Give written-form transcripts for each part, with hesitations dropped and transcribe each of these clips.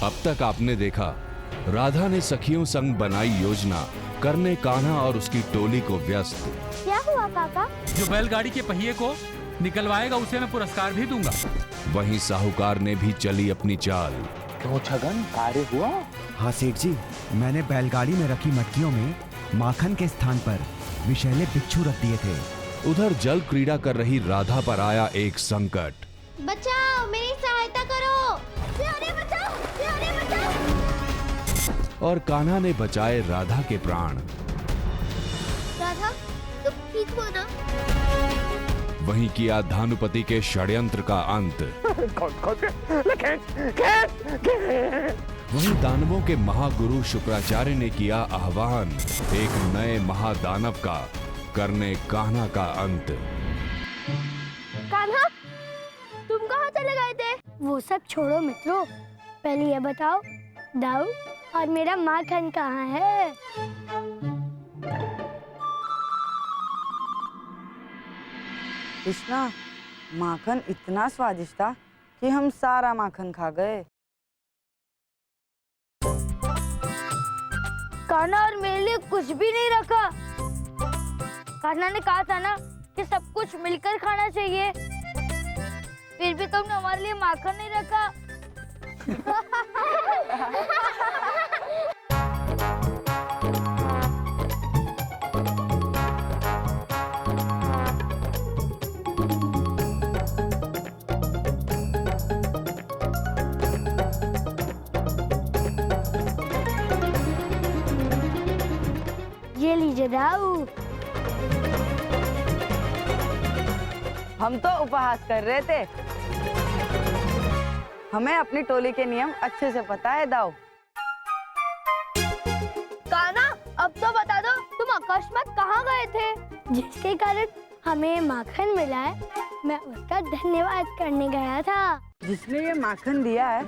अब तक आपने देखा, राधा ने सखियों संग बनाई योजना करने कान्हा और उसकी टोली को व्यस्त। क्या हुआ काका? जो बैलगाड़ी के पहिए को निकलवाएगा उसे मैं पुरस्कार भी दूंगा। वहीं साहूकार ने भी चली अपनी चाल। क्यों छगन, कार्य हुआ? हाँ सेठ जी, मैंने बैलगाड़ी में रखी मटकियों में माखन के स्थान पर विषैले बिच्छू रख दिए थे। उधर जल क्रीड़ा कर रही राधा पर आया एक संकट। बचाओ, मेरी सहायता करो। प्यारे बचाओ, प्यारे बचाओ। और कान्हा ने बचाए राधा के प्राण। राधा, तुम ठीक हो ना? वहीं किया धानुपति के षड्यंत्र का अंत। वहीं दानवों के महागुरु शुक्राचार्य ने किया आह्वान एक नए महादानव का, करने कान्हा का अंत। कान्हा, तुम कहाँ चले गए थे? वो सब छोड़ो मित्रों, पहले ये बताओ, दाऊ और मेरा माखन कहाँ है? कृष्णा, माखन इतना स्वादिष्ट था कि हम सारा माखन खा गए। कान्हा और मेरे लिए कुछ भी नहीं रखा। कान्हा ने कहा था ना कि सब कुछ मिलकर खाना चाहिए, फिर भी तुमने हमारे लिए माखन नहीं रखा। ये लीजिए दाऊ। हम तो उपहास कर रहे थे। हमें अपनी टोली के नियम अच्छे से पता है दाऊ। कान्हा, अब तो बता दो, तुम अकस्मात कहाँ गए थे? जिसके कारण हमें माखन मिला है, मैं उसका धन्यवाद करने गया था। जिसने ये माखन दिया है,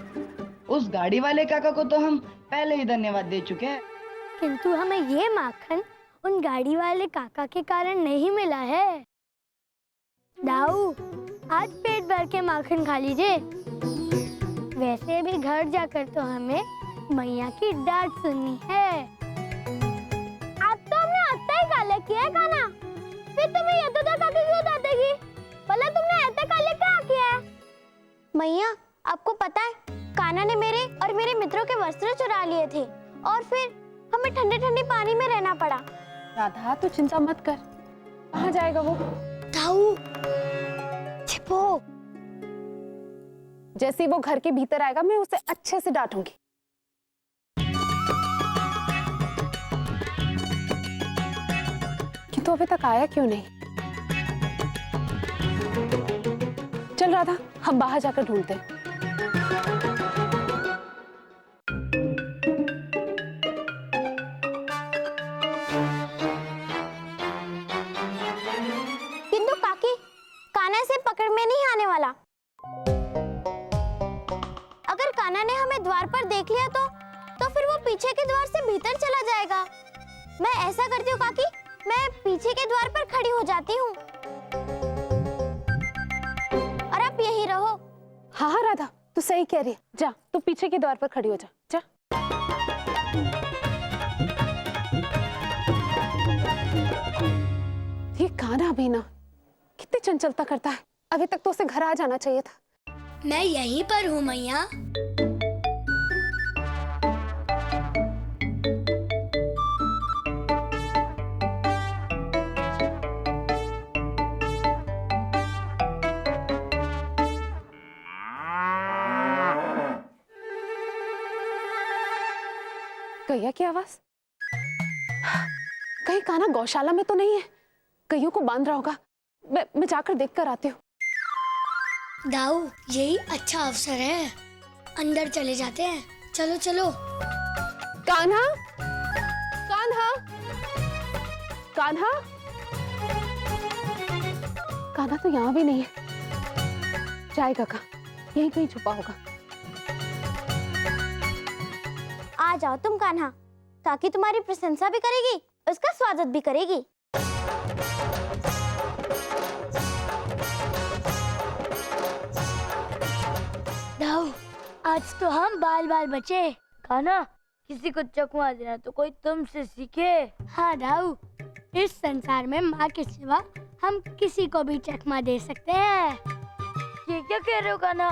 उस गाड़ी वाले काका को तो हम पहले ही धन्यवाद दे चुके हैं। किंतु हमें ये माखन उन गाड़ी वाले काका के कारण नहीं मिला है। दाऊ, आज पेट भर के माखन खा लीजिए। वैसे भी घर जाकर तो हमें मैया की डांट सुननी है। अब तो हमने अत्ता ही काले किया है कान्हा, फिर तुम्हें ये तो काकी क्यों डांटेगी? भला तुमने ऐसा काले क्या किया है? मैया, आपको पता है, कान्हा ने मेरे और मेरे मित्रों के वस्त्र चुरा लिए थे और फिर हमें ठंडे ठंडे पानी में रहना पड़ा। राधा, तू चिंता मत कर। कहाँ जाएगा वो? दाऊ, छिपो। जैसे ही वो घर के भीतर आएगा, मैं उसे अच्छे से डांटूंगी। किंतु अभी तक आया क्यों नहीं? चल राधा, हम बाहर जाकर ढूंढते हैं। किंतु काकी, कान्हा से पकड़ में नहीं आने वाला। अगर कान्हा ने हमें द्वार पर देख लिया तो फिर वो पीछे के द्वार से भीतर चला जाएगा। मैं ऐसा करती हूँ काकी, मैं पीछे के द्वार पर खड़ी हो जाती हूँ और आप यही रहो। हाँ हाँ राधा, तू सही कह रही है। जा, तू पीछे के द्वार पर खड़ी हो जा। जा। ये कान्हा भी ना कितनी चंचलता करता है। अभी तक तो उसे घर आ जाना चाहिए था। मैं यहीं पर हूँ मैया। गैया की आवाज? कहीं कान्हा गौशाला में तो नहीं है? गैयों को बांध रहा होगा। मैं जाकर देख कर आती हूँ। दाऊ, यही अच्छा अवसर है, अंदर चले जाते हैं। चलो चलो। कान्हा, कान्हा, कान्हा, कान्हा तो यहाँ भी नहीं है। जाएगा कहाँ? यहीं कहीं छुपा होगा। आ जाओ तुम कान्हा, काकी तुम्हारी प्रशंसा भी करेगी, उसका स्वागत भी करेगी। दाऊ, आज तो हम बाल बाल बचे। कान्हा, किसी को चकमा देना तो कोई तुमसे सीखे। हाँ दाऊ, इस संसार में माँ के सिवा हम किसी को भी चकमा दे सकते हैं। ये क्या कह रहे हो कान्हा?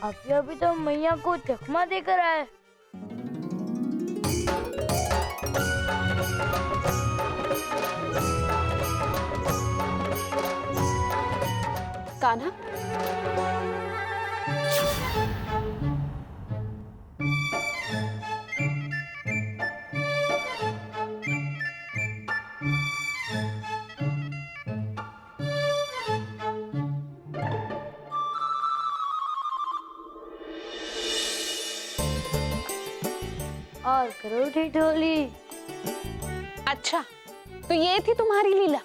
आप अभी तो मैया को चकमा देकर आए। कान्हा, और करो ठिठोली। अच्छा तो ये थी तुम्हारी लीला,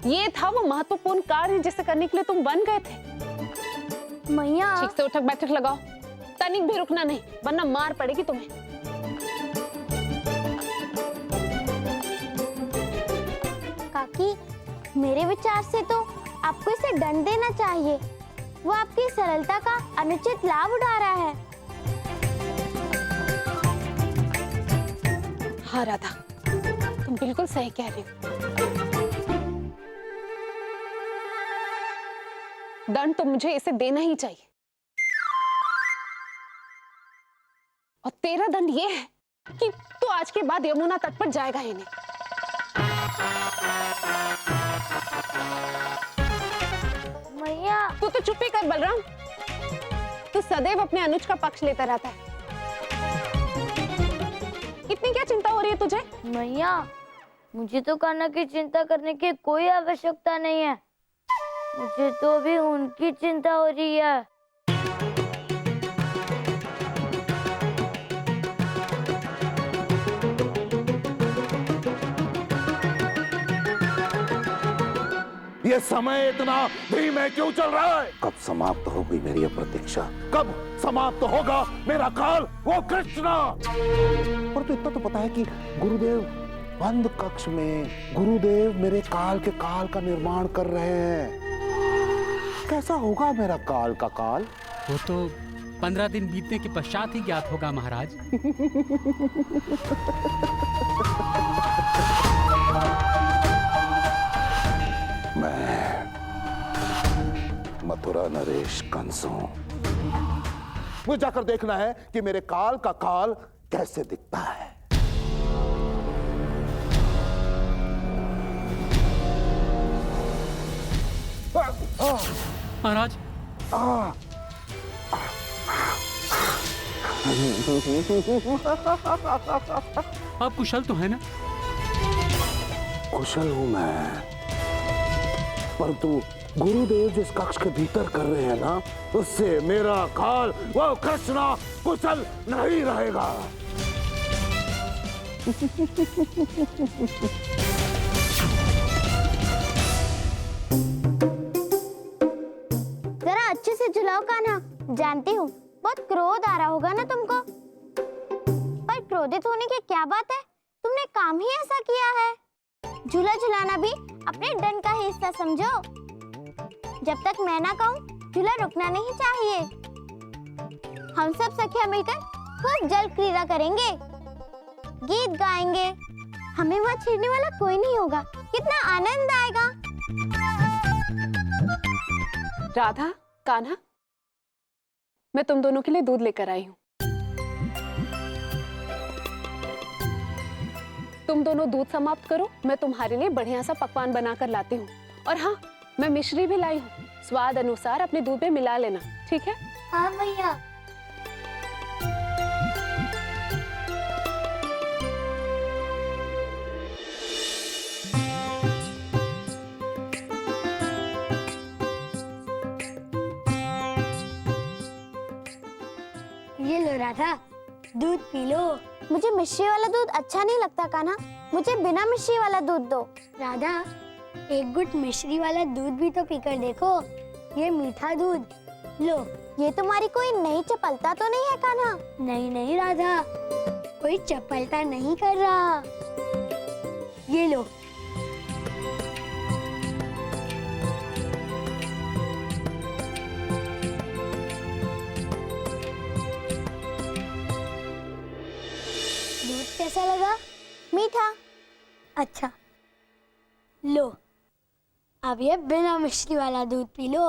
ये था वो महत्वपूर्ण कार्य जिसे करने के लिए तुम बन गए थे। मैया, ठीक से उठक बैठक लगाओ, तनिक भी रुकना नहीं वरना मार पड़ेगी तुम्हें। काकी, मेरे विचार से तो आपको इसे दंड देना चाहिए। वो आपकी सरलता का अनुचित लाभ उठा रहा है। हाँ राधा, तुम बिल्कुल सही कह रही हो। दंड तो मुझे इसे देना ही चाहिए। और तेरा दंड ये है कि तू आज के बाद यमुना तट पर जाएगा ही नहीं। मैया, तू तो चुप ही कर बलराम, तू सदैव अपने अनुज का पक्ष लेता रहता है। इतनी क्या चिंता हो रही है तुझे? मैया, मुझे तो कान्हा की चिंता करने की कोई आवश्यकता नहीं है। मुझे तो भी उनकी चिंता हो रही है। ये समय इतना धीमे क्यों चल रहा है? कब समाप्त होगी मेरी ये प्रतीक्षा? कब समाप्त होगा मेरा काल? वो कृष्णा! और तो इतना तो पता है कि गुरुदेव बंद कक्ष में गुरुदेव मेरे काल के काल का निर्माण कर रहे हैं। कैसा होगा मेरा काल का काल? वो तो 15 दिन बीतने के पश्चात ही ज्ञात होगा महाराज। मैं मथुरा नरेश कंस हूं। मुझे जाकर देखना है कि मेरे काल का काल कैसे दिखता है। महाराज, आप कुशल तो है ना? कुशल हूं मैं, परंतु गुरुदेव जिस कक्ष के भीतर कर रहे हैं ना, उससे मेरा काल वो कृष्णा कुशल नहीं रहेगा। जरा अच्छे से झुलाओ कान्हा। जानती हूँ बहुत क्रोध आ रहा होगा ना तुमको, पर क्रोधित होने की क्या बात है? तुमने काम ही ऐसा किया है। झूला झुलाना भी अपने दंड का ही हिस्सा समझो। जब तक मैं ना कहूँ झूला रुकना नहीं चाहिए। हम सब सखिया मिलकर खूब जल क्रीड़ा करेंगे, गीत गाएंगे। हमें वहाँ छेड़ने वाला कोई नहीं होगा। कितना आनंद आएगा। राधा, कान्हा, मैं तुम दोनों के लिए दूध लेकर आई हूँ। तुम दोनों दूध समाप्त करो, मैं तुम्हारे लिए बढ़िया सा पकवान बनाकर लाती हूँ। और हाँ, मैं मिश्री भी लाई हूँ, स्वाद अनुसार अपने दूध में मिला लेना, ठीक है? हाँ भैया। ये लो राधा, दूध पी लो। मुझे मिश्री वाला दूध अच्छा नहीं लगता कान्हा, मुझे बिना मिश्री वाला दूध दो। राधा, एक गुट मिश्री वाला दूध भी तो पीकर देखो। ये मीठा दूध लो। ये तुम्हारी कोई नई चपलता तो नहीं है कान्हा? नहीं नहीं राधा, कोई चपलता नहीं कर रहा। ये लो। कैसा लगा? मीठा। अच्छा, लो अब ये बिना मिश्री वाला दूध पी लो।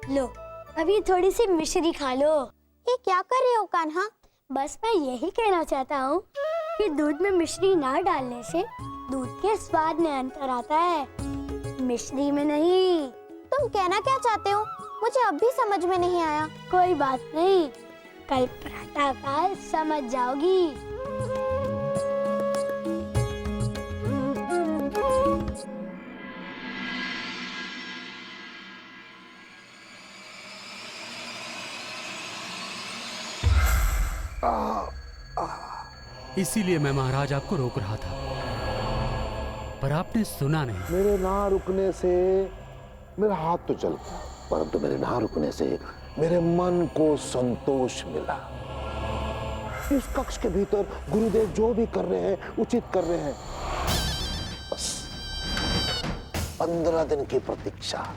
लो अभी थोड़ी सी मिश्री खा लो। ये क्या कर रहे हो कान्हा? बस मैं यही कहना चाहता हूँ कि दूध में मिश्री ना डालने से दूध के स्वाद में अंतर आता है, मिश्री में नहीं। तुम कहना क्या चाहते हो? मुझे अब भी समझ में नहीं आया। कोई बात नहीं, कल प्रातःकाल समझ जाओगी। इसीलिए मैं महाराज आपको रोक रहा था, पर आपने सुना नहीं। मेरे ना रुकने से मेरा हाथ तो चल गया, परंतु मेरे ना रुकने से मेरे मन को संतोष मिला। इस कक्ष के भीतर गुरुदेव जो भी कर रहे हैं उचित कर रहे हैं। बस 15 दिन की प्रतीक्षा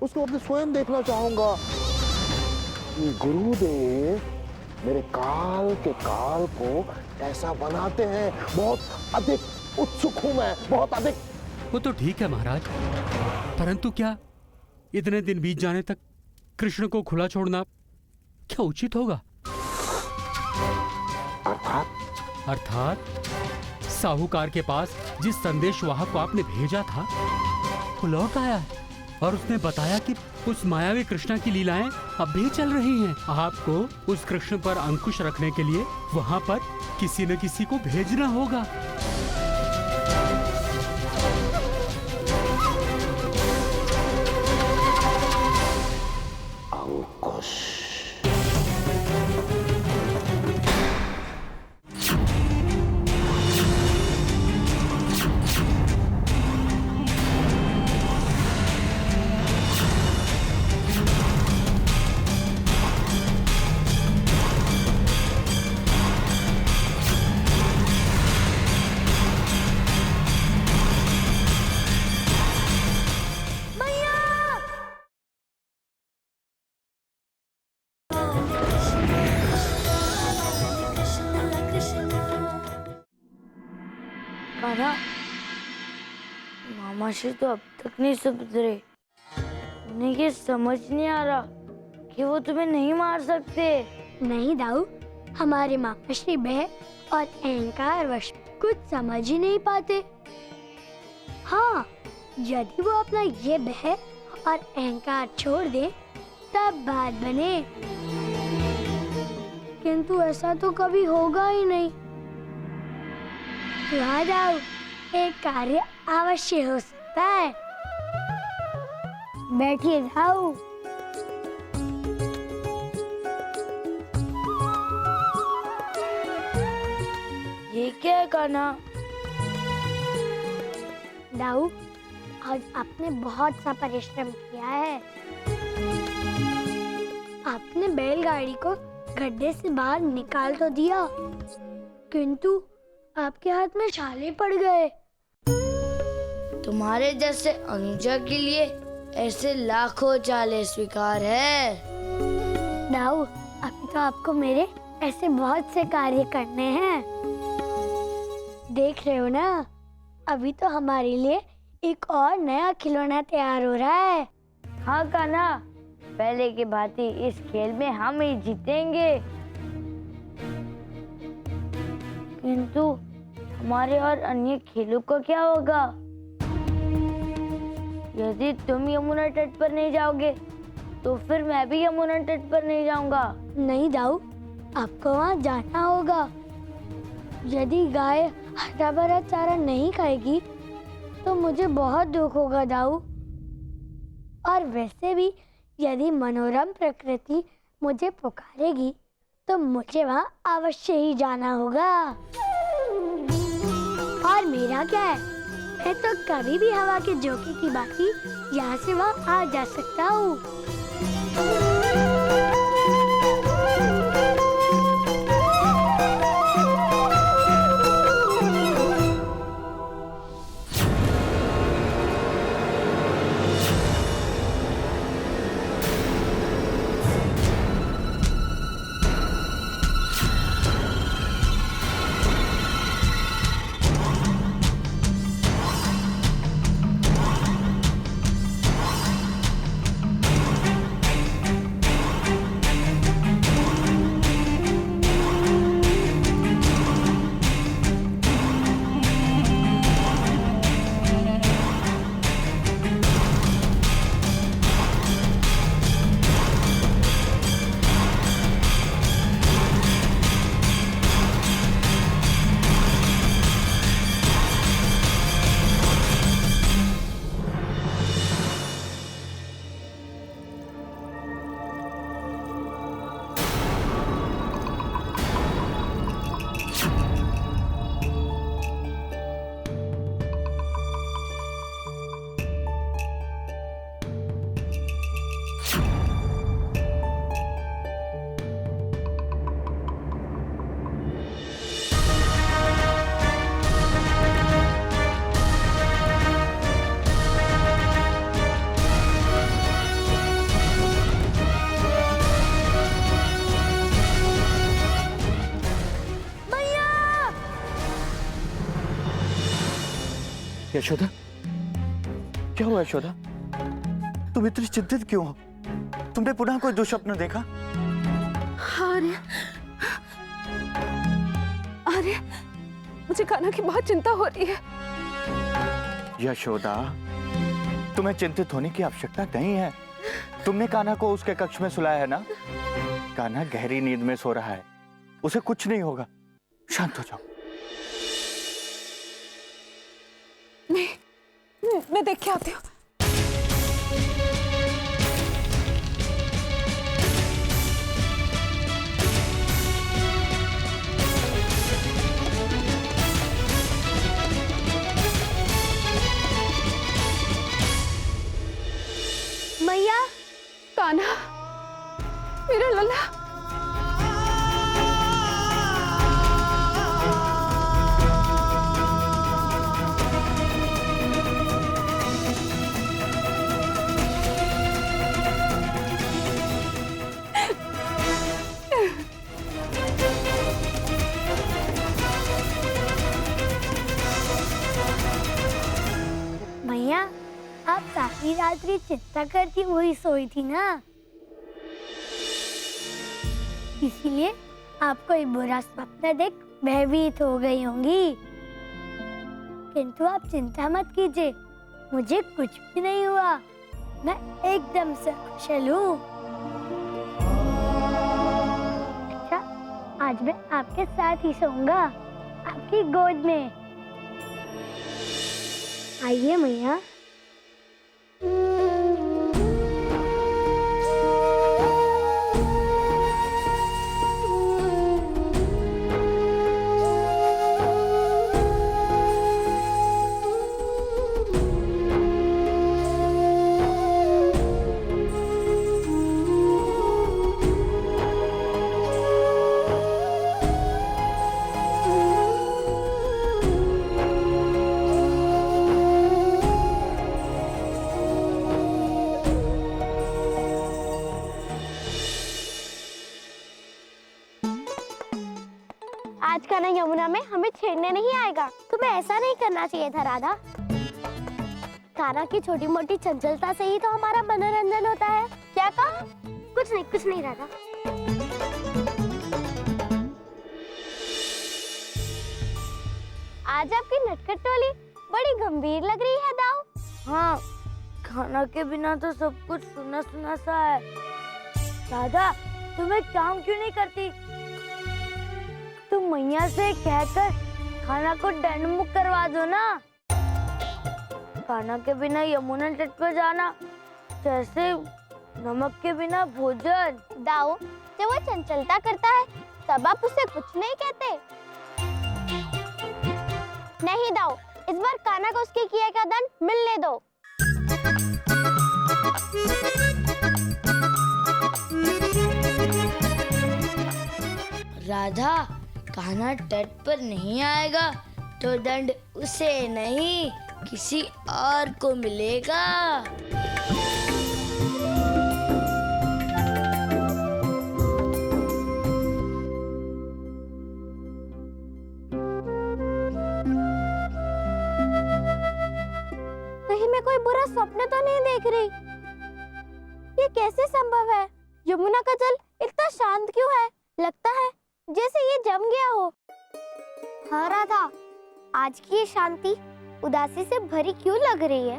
उसको अपने स्वयं देखना चाहूंगा। गुरुदेव मेरे काल के काल को ऐसा बनाते हैं। बहुत अधिक उत्सुक हूं मैं, बहुत अधिक। वो तो ठीक है महाराज, परंतु क्या इतने दिन बीत जाने तक कृष्ण को खुला छोड़ना क्या उचित होगा? अर्थात साहूकार के पास जिस संदेशवाहक को आपने भेजा था वो लौट आया है और उसने बताया कि उस मायावी कृष्णा की लीलाएं अब भी चल रही हैं। आपको उस कृष्ण पर अंकुश रखने के लिए वहां पर किसी न किसी को भेजना होगा। अंकुश। कान्हा, मामा से तो अब तक नहीं सुधरे। उन्हें ये समझ नहीं आ रहा कि वो तुम्हें नहीं मार सकते। नहीं दाऊ, हमारे मामाश्री भय और अहंकार वश कुछ समझ ही नहीं पाते। हाँ, यदि वो अपना ये भय और अहंकार छोड़ दे तब बात बने, किंतु ऐसा तो कभी होगा ही नहीं। हाँ दाऊ, एक कार्य अवश्य हो सकता है। बैठिए दाऊ। ये क्या है कान्हा? दाऊ, आज आपने बहुत सा परिश्रम किया है। आपने बैलगाड़ी को गड्ढे से बाहर निकाल तो दिया, किंतु आपके हाथ में छाले पड़ गए। तुम्हारे जैसे अनुजा के लिए ऐसे लाखों चाले स्वीकार है। दाऊ, अभी तो आपको मेरे ऐसे बहुत से कार्य करने हैं। देख रहे हो ना, अभी तो हमारे लिए एक और नया खिलौना तैयार हो रहा है। हाँ कान्हा, पहले की भांति इस खेल में हम ही जीतेंगे। किंतु हमारे और अन्य खेलों का क्या होगा? यदि तुम यमुना तट पर नहीं जाओगे तो फिर मैं भी यमुना तट पर नहीं जाऊंगा। नहीं दाऊ, आपको वहाँ जाना होगा। यदि गाय हरा भरा चारा नहीं खाएगी तो मुझे बहुत दुख होगा दाऊ। और वैसे भी यदि मनोरम प्रकृति मुझे पुकारेगी तो मुझे वहाँ अवश्य ही जाना होगा। और मेरा क्या है, मैं तो कभी भी हवा के झोंके की बाकी यहाँ से वहाँ आ जा सकता हूँ। यशोदा, क्या हुआ यशोदा? तुम इतनी चिंतित क्यों हो? तुमने पुनः कोई दुस्वप्न देखा? अरे अरे, मुझे कान्हा की बहुत चिंता हो रही है। यशोदा, तुम्हें चिंतित होने की आवश्यकता नहीं है। तुमने कान्हा को उसके कक्ष में सुलाया है ना? कान्हा गहरी नींद में सो रहा है, उसे कुछ नहीं होगा। शांत हो जाओ। मैं देख के आती हूँ। मैया, कान्हा, मेरा लल्ला। मैया, आप सारी रात्रि चिंता करती हुई सोई थी ना, इसीलिए आप कोई बुरा स्वप्न देख भयभीत हो गई होंगी। किंतु आप चिंता मत कीजिए, मुझे कुछ भी नहीं हुआ। मैं एकदम से कुशल हूँ। अच्छा, आज मैं आपके साथ ही सोऊंगा, आपकी गोद में। आइए मैया। आज का ना यमुना में हमें छेड़ने नहीं आएगा। तुम्हें ऐसा नहीं करना चाहिए था राधा। कान्हा की छोटी मोटी चंचलता से ही तो हमारा मनोरंजन होता है। क्या कहा? कुछ नहीं राधा। आज आपकी नटखट टोली बड़ी गंभीर लग रही है दाऊ। हाँ, खाना के बिना तो सब कुछ सुना सुना सा है। राधा, तुम्हें काम क्यों नहीं करती? तुम मैया से कहकर खाना को दंडमुक्त करवा दो ना। खाना के बिना यमुना तट पर जाना जैसे नमक के बिना भोजन। दाऊ, जब वो चंचलता करता है तब आप उसे कुछ नहीं कहते। नहीं दाऊ, इस बार कान्हा को उसके किए का दंड मिलने दो। राधा, कान्हा तट पर नहीं आएगा तो दंड उसे नहीं किसी और को मिलेगा। कहीं मैं कोई बुरा स्वप्न तो नहीं देख रही? ये कैसे संभव है? यमुना का जल इतना शांत क्यों है? लगता है जैसे ये जम गया हो। हाँ राधा, आज की ये शांति उदासी से भरी क्यों लग रही है?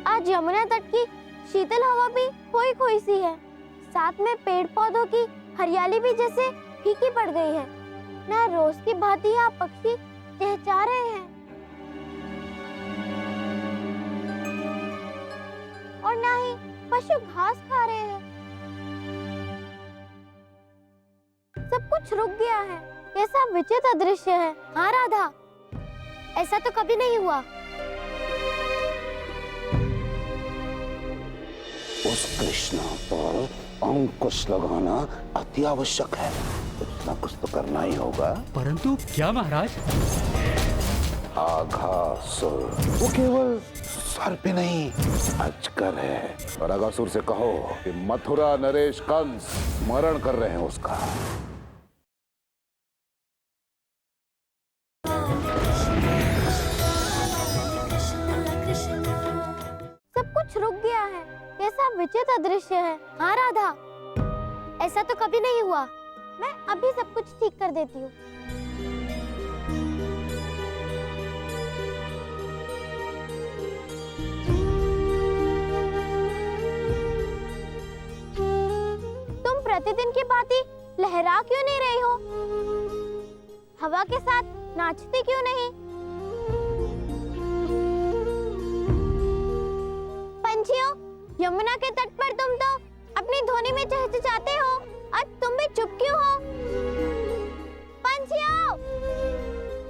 आज यमुना तट की शीतल हवा भी खोई खोई सी है। साथ में पेड़ पौधों की हरियाली भी जैसे फीकी पड़ गई है। ना रोज की भांति यहाँ पक्षी चहचहा रहे हैं और ना ही पशु घास खा रहे हैं। सब कुछ रुक गया है। कैसा विचित्र दृश्य है। हाँ राधा, ऐसा तो कभी नहीं हुआ। उस कृष्णा पर अंकुश लगाना अति आवश्यक है। इतना कुछ तो करना ही होगा। परंतु क्या महाराज? आघासुर, वो केवल सर पे नहीं अजगर है। और आघासुर से कहो कि मथुरा नरेश कंस स्मरण कर रहे हैं उसका। उचित अदृश्य है। हाँ राधा, ऐसा तो कभी नहीं हुआ। मैं अभी सब कुछ ठीक कर देती हूँ। तुम प्रतिदिन की भांति लहरा क्यों नहीं रही हो? हवा के साथ नाचती क्यों नहीं? पंछियों, यमुना के तट पर तुम तो अपनी ध्वनि में चहचहाते हो। आज तुम भी चुप क्यों हो? पंछियों,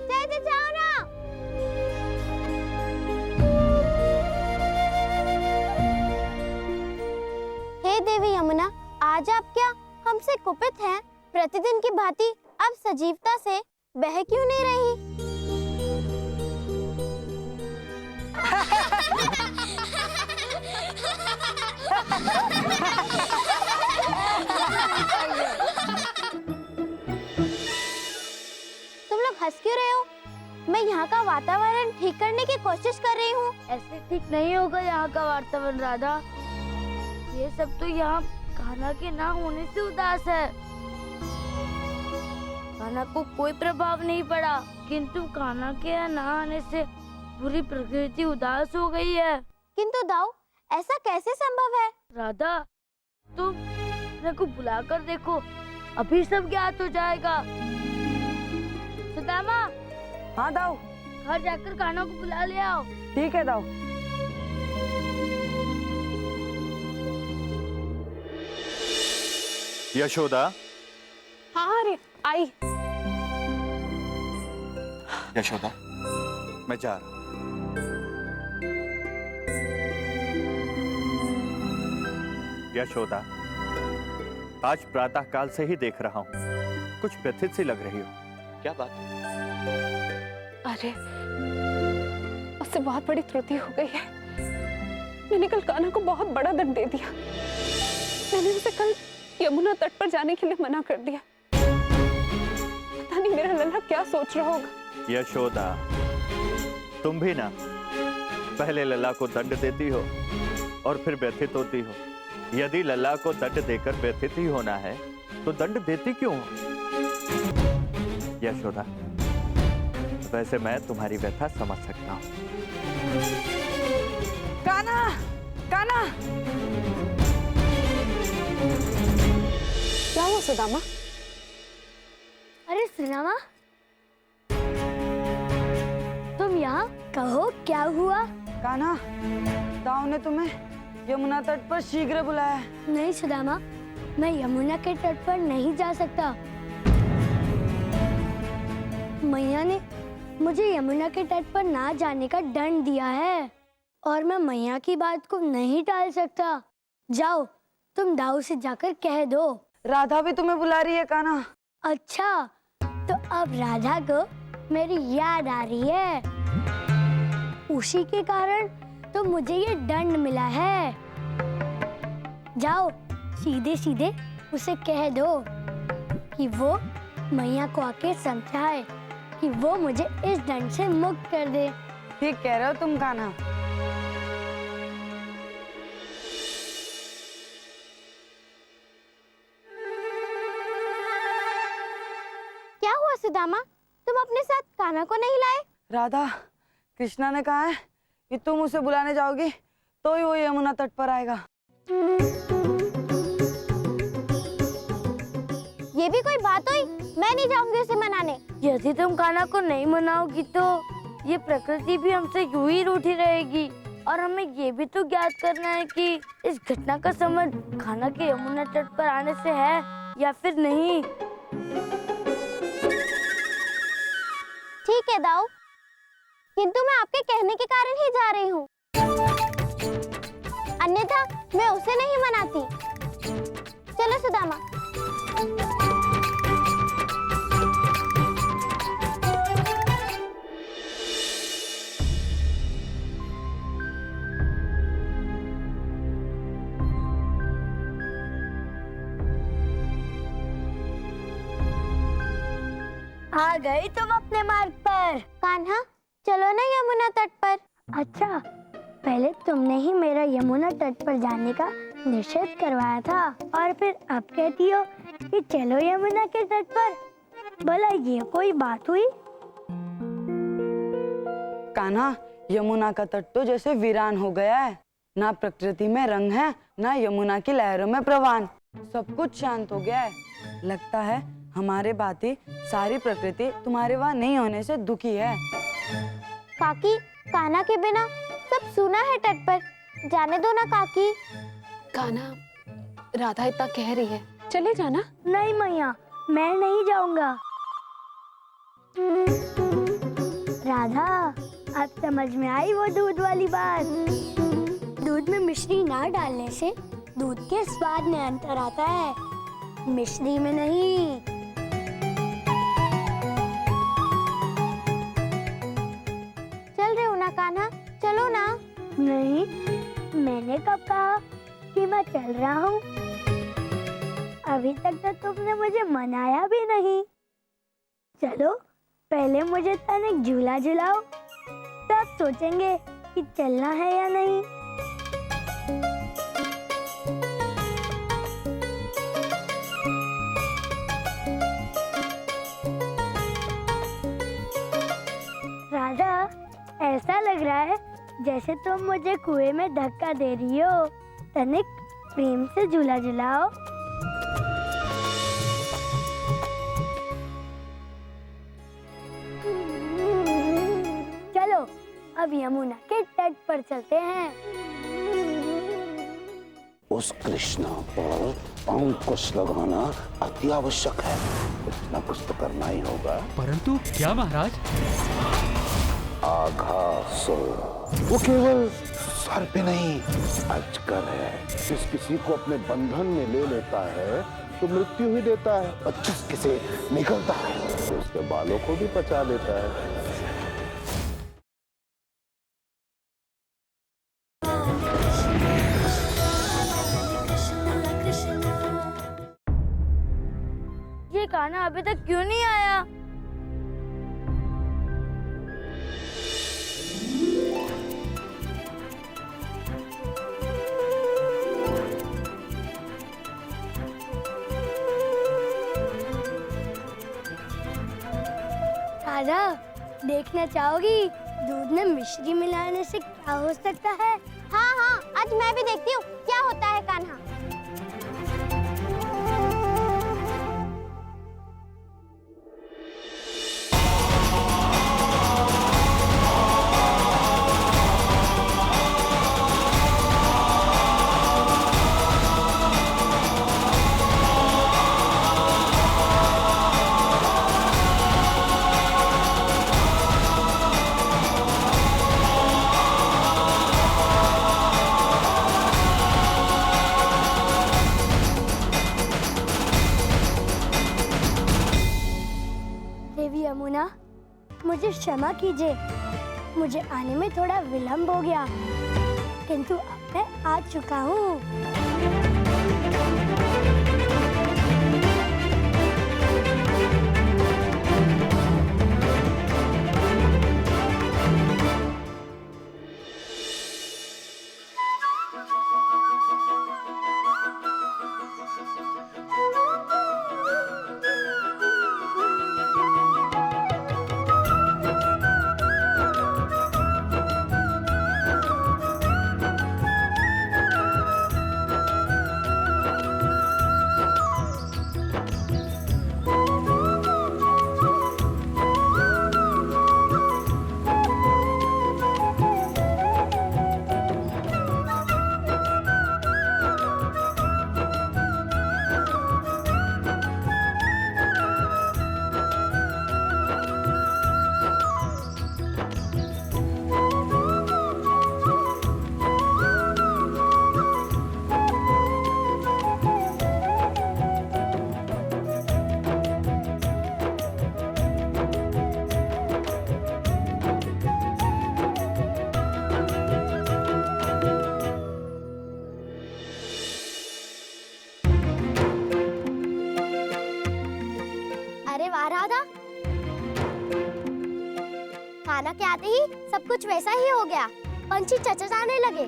चहचहाओ ना। हे देवी यमुना, आज आप क्या हमसे कुपित हैं? प्रतिदिन की भांति अब सजीवता से बह क्यों नहीं रही? तुम लोग हंस क्यों रहे हो? मैं यहाँ का वातावरण ठीक करने की कोशिश कर रही हूँ। ऐसे ठीक नहीं होगा यहाँ का वातावरण राधा। ये सब तो यहाँ कान्हा के ना होने से उदास है। कान्हा को कोई प्रभाव नहीं पड़ा, किंतु कान्हा के यहाँ ना आने से पूरी प्रकृति उदास हो गई है। किंतु दाऊ, ऐसा कैसे संभव है? राधा, तुम कान्हा को बुलाकर देखो, अभी सब ज्ञात हो जाएगा। सुदामा, हाँ दाऊ, घर जाकर कान्हा को बुला ले आओ। ठीक है दाऊ। यशोदा, हाँ अरे आई। यशोदा, मैं जा रहा हूं। यशोदा, आज प्रातः काल से ही देख रहा हूँ, कुछ व्यथित सी लग रही हो। क्या बात? अरे उससे बहुत बड़ी त्रुटि हो गई है। मैंने कल कान्हा को बहुत बड़ा दंड दे दिया। मैंने उसे कल यमुना तट पर जाने के लिए मना कर दिया। पता नहीं मेरा लल्ला क्या सोच रहा होगा। यशोदा, तुम भी ना पहले लल्ला को दंड देती हो और फिर व्यथित होती हो। यदि लल्ला को दंड देकर व्यथित ही होना है तो दंड देती क्यों हो? यशोदा, वैसे मैं तुम्हारी व्यथा समझ सकता हूँ। कान्हा, कान्हा, क्या हुआ सुदामा? अरे सुदामा, तुम यहाँ? कहो क्या हुआ? कान्हा, दाऊ ने तुम्हें यमुना तट पर शीघ्र बुलाया। नहीं सुदामा, मैं यमुना के तट पर नहीं जा सकता। मैया ने मुझे यमुना के तट पर ना जाने का दंड दिया है और मैं मैया की बात को नहीं टाल सकता। जाओ, तुम दाऊ से जाकर कह दो। राधा भी तुम्हें बुला रही है कान्हा। अच्छा, तो अब राधा को मेरी याद आ रही है। उसी के कारण तो मुझे ये दंड मिला है। जाओ, सीधे सीधे उसे कह दो कि वो मैया को आके समझाए कि वो मुझे इस दंड से मुक्त कर दे। ठीक कह रहे हो तुम कान्हा। क्या हुआ सुदामा, तुम अपने साथ कान्हा को नहीं लाए? राधा, कृष्णा ने कहा है कि तुम उसे बुलाने जाओगी तो ही वो यमुना तट पर आएगा। ये भी कोई बात हुई? मैं नहीं जाऊंगी उसे मनाने। यदि तुम कान्हा को नहीं मनाओगी तो ये प्रकृति भी हमसे यूं ही रूठी रहेगी और हमें ये भी तो ज्ञात करना है कि इस घटना का संबंध कान्हा के यमुना तट पर आने से है या फिर नहीं। ठीक है दाऊ, किंतु मैं आपके कहने के कारण ही जा रही हूँ, अन्यथा मैं उसे नहीं मनाती। चलो सुदामा। आ गई तुम अपने मार्ग पर। कान्हा, चलो ना यमुना तट पर। अच्छा, पहले तुमने ही मेरा यमुना तट पर जाने का निषेध करवाया था और फिर अब कहती हो कि चलो यमुना के तट पर। भला ये कोई बात हुई? कान्हा, यमुना का तट तो जैसे वीरान हो गया है। ना प्रकृति में रंग है, ना यमुना की लहरों में प्रवान। सब कुछ शांत हो गया है। लगता है हमारे भांति सारी प्रकृति तुम्हारे वहाँ नहीं होने से दुखी है। काकी, कान्हा के बिना सब सुना है तट पर। जाने दो ना काकी। कान्हा, राधा इतना कह रही है, चले जाना। नहीं मैया, मैं नहीं जाऊंगा। राधा, अब समझ में आई वो दूध वाली बात। दूध में मिश्री ना डालने से दूध के स्वाद में अंतर आता है, मिश्री में नहीं। चल रहे हो ना कान्हा, चलो ना। नहीं, मैंने कब कहा कि मैं चल रहा हूँ? अभी तक तो तुमने मुझे मनाया भी नहीं। चलो पहले मुझे तनिक झूला झुलाओ, तब सोचेंगे कि चलना है या नहीं। राधा, ऐसा लग रहा है जैसे तुम मुझे कुएं में धक्का दे रही हो। तनिक प्रेम से झूला झुलाओ। चलो अब यमुना के तट पर चलते हैं। उस कृष्णा पर अंकुश लगाना अति आवश्यक है। कुछ न कुछ तो करना ही होगा। परंतु क्या महाराज? आघासुर, वो केवल सर पे नहीं, अजगर है। जिस किसी को अपने बंधन में ले लेता है तो मृत्यु ही देता है, और जिस किसे निकलता है तो उसके बालों को भी पचा लेता है। ये कान्हा अभी तक क्यों नहीं आया? राधा, देखना चाहोगी दूध में मिश्री मिलाने से क्या हो सकता है? हाँ हाँ, आज मैं भी देखती हूँ क्या होता है कान्हा। देवी यमुना, मुझे क्षमा कीजिए। मुझे आने में थोड़ा विलंब हो गया, किंतु अब मैं आ चुका हूँ। अरे वाह राधा, खाना के आते ही सब कुछ वैसा ही हो गया। पंछी चचचाने लगे।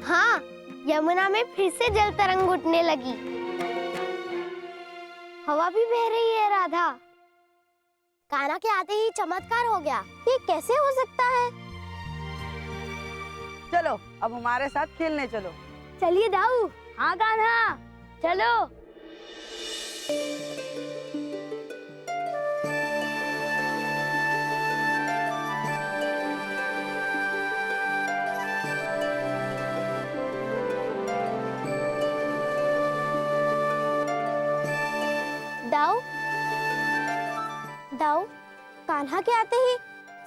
हाँ, यमुना में फिर से जल तरंग उठने लगी। हवा भी बह रही है राधा। कान्हा के आते ही चमत्कार हो गया। ये कैसे हो सकता है? चलो अब हमारे साथ खेलने चलो। चलिए दाऊ। हाँ कान्हा, चलो। दाऊ, दाऊ, कान्हा के आते ही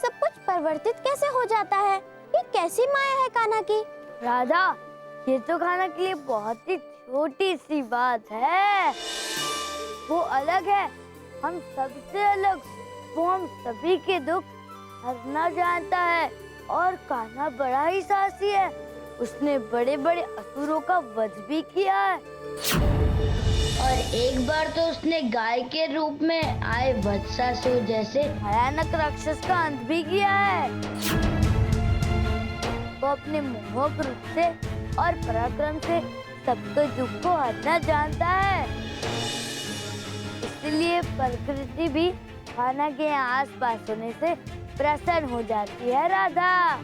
सब कुछ परिवर्तित कैसे हो जाता है? ये कैसी माया है कान्हा की? राधा, ये तो कान्हा के लिए बहुत ही छोटी सी बात है। वो अलग है, हम सबसे अलग। वो हम सभी के दुख हरना जानता है। और कान्हा बड़ा ही साहसी है। उसने बड़े बड़े असुरों का वध भी किया है। और एक बार तो उसने गाय के रूप में आए वत्सासुर जैसे भयानक राक्षस का अंत भी किया है। वो अपने मोहक रूप से और पराक्रम से सबके दुख को हरना जानता है। इसलिए प्रकृति भी कान्हा के आस-पास होने से प्रसन्न हो जाती है। राधा,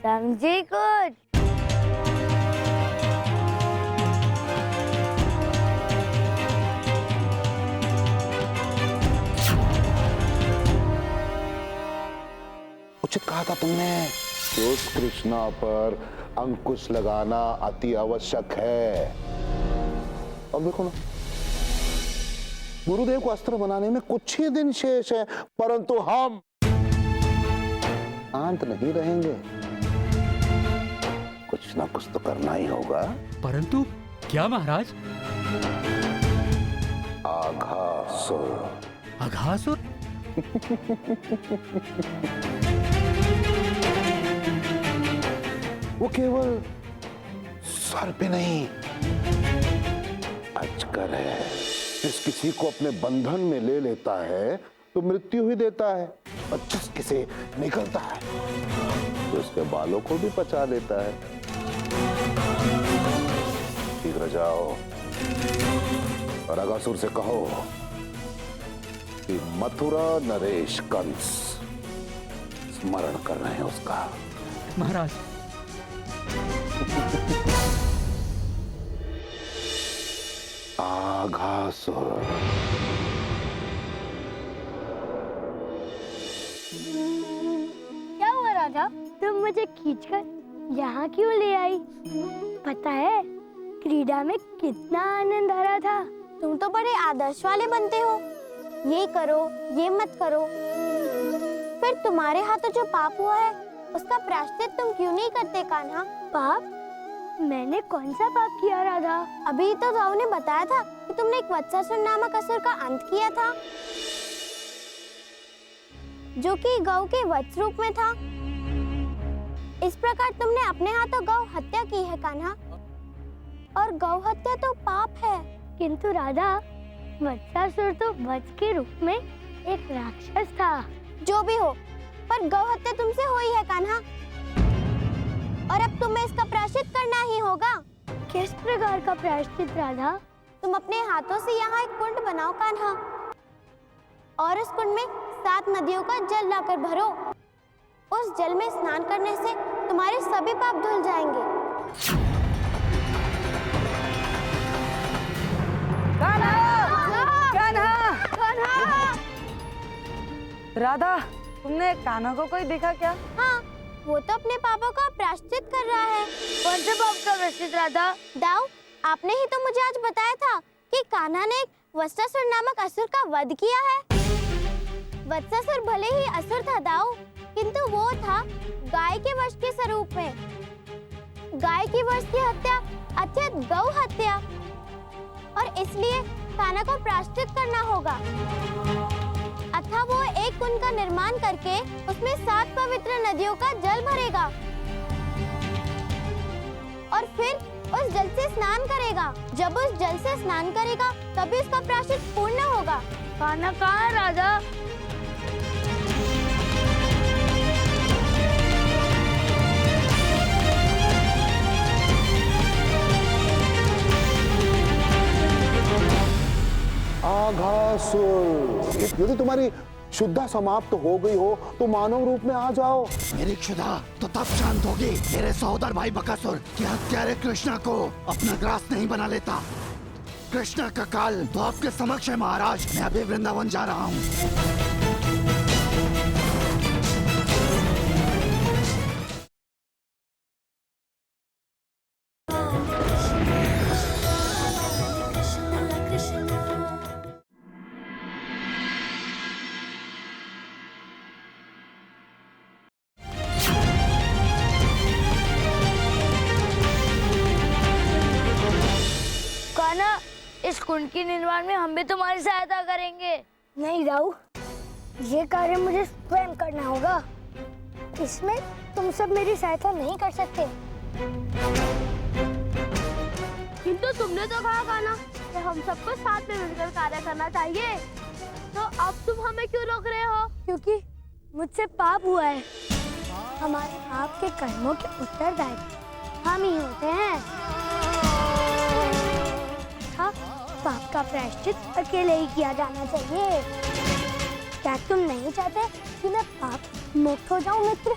समझी कुछ? उचित कहा था तुमने कि उस कृष्णा पर अंकुश लगाना अति आवश्यक है। अब देखो ना, गुरुदेव को अस्त्र बनाने में कुछ ही दिन शेष है, परंतु हम शांत नहीं रहेंगे। कुछ ना कुछ तो करना ही होगा। परंतु क्या महाराज? आघासुर। अघासुर? वो केवल सर पे नहीं, अजगर है। जिस किसी को अपने बंधन में ले लेता है तो मृत्यु ही देता है, और जिस किसे निकलता है तो उसके बालों को भी पचा लेता है। शीघ्र जाओ और अगासुर से कहो कि मथुरा नरेश कंस स्मरण कर रहे हैं उसका। महाराज, आघासुर। क्या हुआ राधा? तुम मुझे खींचकर यहाँ क्यों ले आई? पता है क्रीड़ा में कितना आनंद आ रहा था। तुम तो बड़े आदर्श वाले बनते हो। ये करो, ये मत करो। फिर तुम्हारे हाथों जो पाप हुआ है उसका प्रायश्चित तुम क्यों नहीं करते कान्हा? पाप? मैंने कौन सा पाप किया राधा? अभी तो दाऊ ने बताया था कि तुमने एक वत्सासुर नामक असुर का अंत किया था, जो कि गौ के वत्स रूप में था। इस प्रकार तुमने अपने हाथों गौ हत्या की है कान्हा, और गौ हत्या तो पाप है। किंतु राधा, वत्सासुर तो वत्स के रूप में एक राक्षस था। जो भी हो, पर गौ हत्या तुमसे हुई है कान्हा, और अब तुम्हें इसका प्रायश्चित करना ही होगा। किस प्रकार का प्रायश्चित राधा? तुम अपने हाथों से यहाँ एक कुंड बनाओ कान्हा, और उस कुंड में 7 नदियों का जल लाकर भरो। उस जल में स्नान करने से तुम्हारे सभी पाप धुल जाएंगे। कान्हा! कान्हा! राधा, तुमने कान्हा को कोई देखा क्या? हाँ, वो तो अपने पापों का प्रायश्चित कर रहा है। कौन से पाप का प्रायश्चित राधा? दाऊ, आपने ही तो मुझे आज बताया था कि कान्हा ने एक वत्सासुर नामक असुर का वध किया है। वत्सासुर भले ही असुर था दाऊ, किंतु वो था गाय के वंश के स्वरूप में। गाय की वंश की हत्या अर्थात गौ हत्या, और इसलिए कान्हा को प्रायश्चित करना होगा। अतः वो एक कुंड का निर्माण करके उसमें 7 पवित्र नदियों का जल भरेगा, और फिर उस जल से स्नान करेगा। जब उस जल से स्नान करेगा तभी उसका प्रायश्चित पूर्ण होगा। कान्हा कहाँ है राधा? बकासुर, यदि तुम्हारी शुद्धा समाप्त हो गई हो तो मानव रूप में आ जाओ। मेरी क्षुधा तो तब शांत होगी मेरे सहोदर भाई बकासुर कि हत्यारे कृष्णा को अपना ग्रास नहीं बना लेता। कृष्णा का काल तो आपके समक्ष है महाराज। मैं अभी वृंदावन जा रहा हूँ। कान्हा, इस कुंड के निर्माण में हम भी तुम्हारी सहायता करेंगे। नहीं दाऊ, ये कार्य मुझे स्वयं करना होगा। इसमें तुम सब मेरी सहायता नहीं कर सकते। किंतु तुमने तो कहा कान्हा कि हम सबको साथ में मिलकर कार्य करना चाहिए, तो अब तुम हमें क्यों रोक रहे हो? क्योंकि मुझसे पाप हुआ है। हमारे पाप के कर्मों के उत्तरदायी हम ही होते हैं। हाँ, पाप का प्रायश्चित अकेले ही किया जाना चाहिए। क्या तुम नहीं चाहते कि मैं पाप मुक्त हो जाऊं मित्र?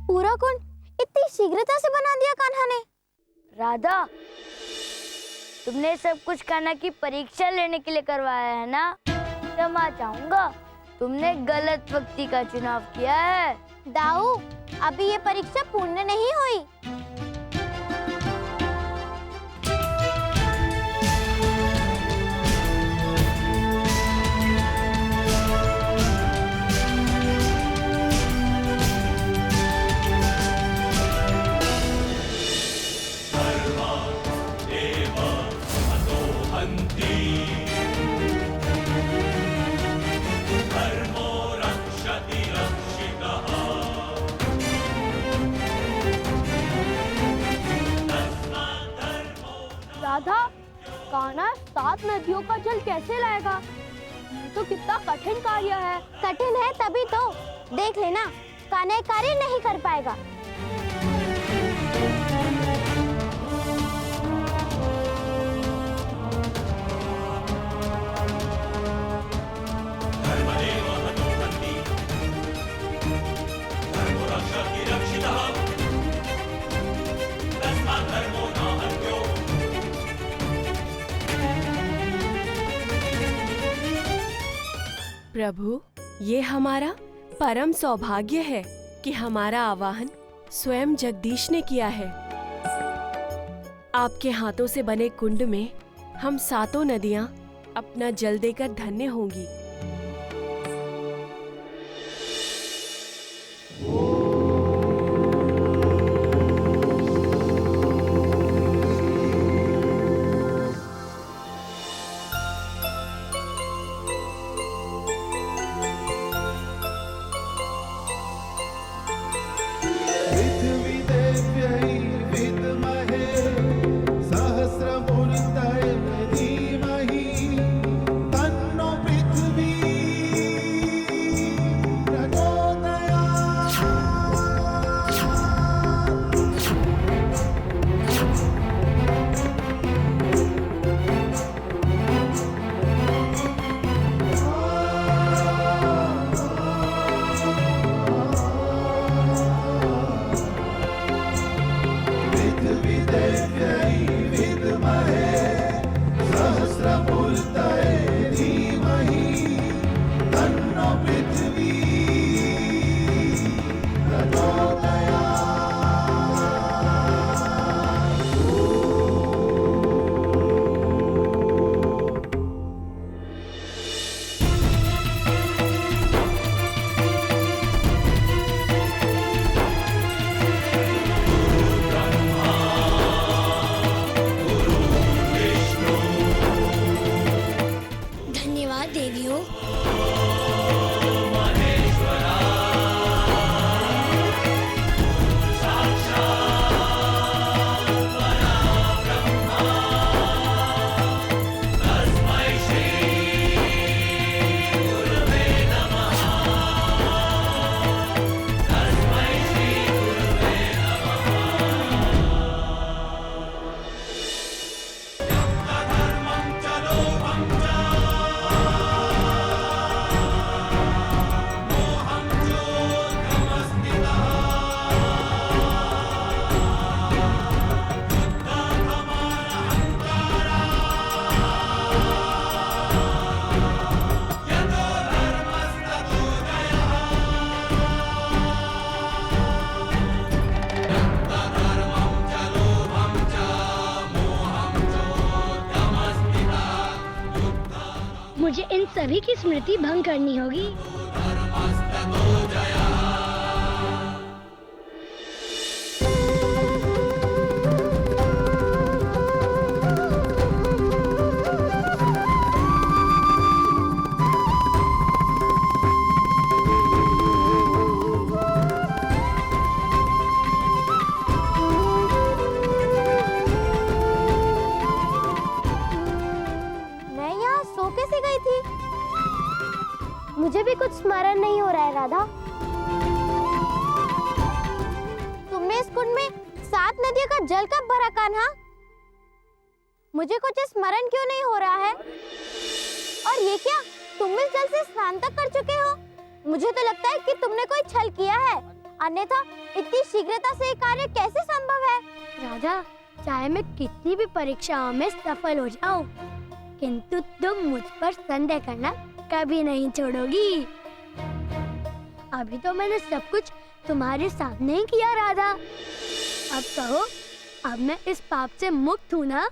पूरा कुंड इतनी शीघ्रता से बना दिया कान्हा ने। राधा, तुमने सब कुछ कान्हा की परीक्षा लेने के लिए करवाया है ना? क्षमा चाहूंगा, तुमने गलत व्यक्ति का चुनाव किया है। दाऊ, अभी ये परीक्षा पूर्ण नहीं हुई। राधा, कान्हा 7 नदियों का जल कैसे लाएगा? ये तो कितना कठिन कार्य है। कठिन है तभी तो। देख लेना, कान्हा ये कार्य नहीं कर पाएगा। प्रभु, ये हमारा परम सौभाग्य है कि हमारा आवाहन स्वयं जगदीश ने किया है। आपके हाथों से बने कुंड में हम 7 नदियां अपना जल देकर धन्य होंगी। सहस्रमूर्तये धीमहि तन्नो पृथ्वी इन सभी की स्मृति भंग करनी होगी। मुझे भी कुछ स्मरण नहीं हो रहा है राधा। तुमने इस कुंड में 7 नदियों का जल कब भरा कान्हा? मुझे कुछ स्मरण क्यों नहीं हो रहा है? और ये क्या, तुम इस जल से स्नान तक कर चुके हो? मुझे तो लगता है कि तुमने कोई छल किया है, अन्यथा इतनी शीघ्रता से ये कार्य कैसे संभव है? राधा, चाहे मैं कितनी भी परीक्षाओं में सफल हो जाऊं, किंतु तुम मुझ पर संदेह करना कभी नहीं छोड़ोगी। अभी तो मैंने सब कुछ तुम्हारे सामने ही किया राधा। अब कहो, अब मैं इस पाप से मुक्त हूँ ना?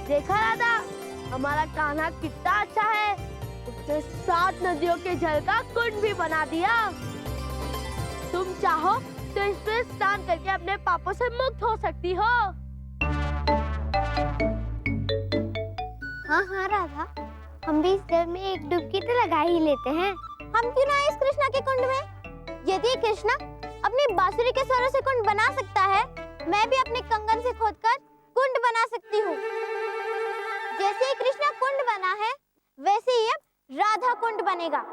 देखा राधा, हमारा कान्हा कितना अच्छा है। उसने 7 नदियों के जल का कुंड भी बना दिया। तुम चाहो तो इसमें स्नान करके अपने पापों से मुक्त हो सकती हो। हाँ हाँ राधा, हम भी इस जल में एक डुबकी तो लगा ही लेते हैं। हम क्यों ना इस कृष्णा के कुंड में? यदि कृष्णा अपनी बांसुरी के स्वरों से कुंड बना सकता है, मैं भी अपने कंगन से खोदकर कुंड बना सकती हूँ। जैसे ही कृष्णा कुंड बना है, वैसे ही अब राधा कुंड बनेगा।